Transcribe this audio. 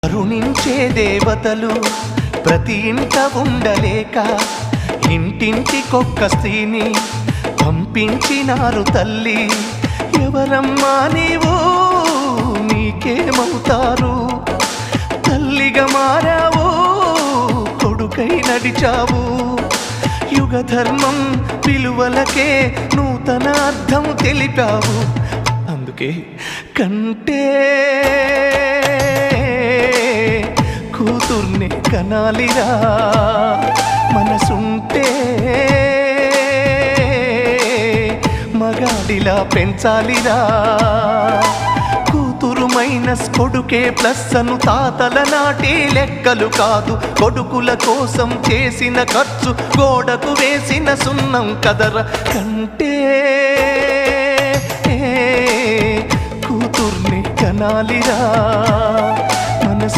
కరుణించే దేవతలు ప్రతి ఇంట ఉండలేక ఇంటింటికొక్క స్త్రీని పంపించినారు తల్లి. ఎవరమ్మా నీవు, నీకేమవుతారు? తల్లిగా మారావు, కొడుకై నడిచావు. యుగ ధర్మం విలువలకే నూతన అర్థం తెలిపావు. అందుకే కంటే కూతుర్ని కనాలిరా, మనసుంటే మగాడిలా పెంచాలిరా. కూతురు మైనస్ కొడుకే ప్లస్ అను తాతల నాటి లెక్కలు కాదు. కొడుకుల కోసం చేసిన ఖర్చు గోడకు వేసిన సున్నం కదర. కంటే కూతుర్ని కనాలిరా.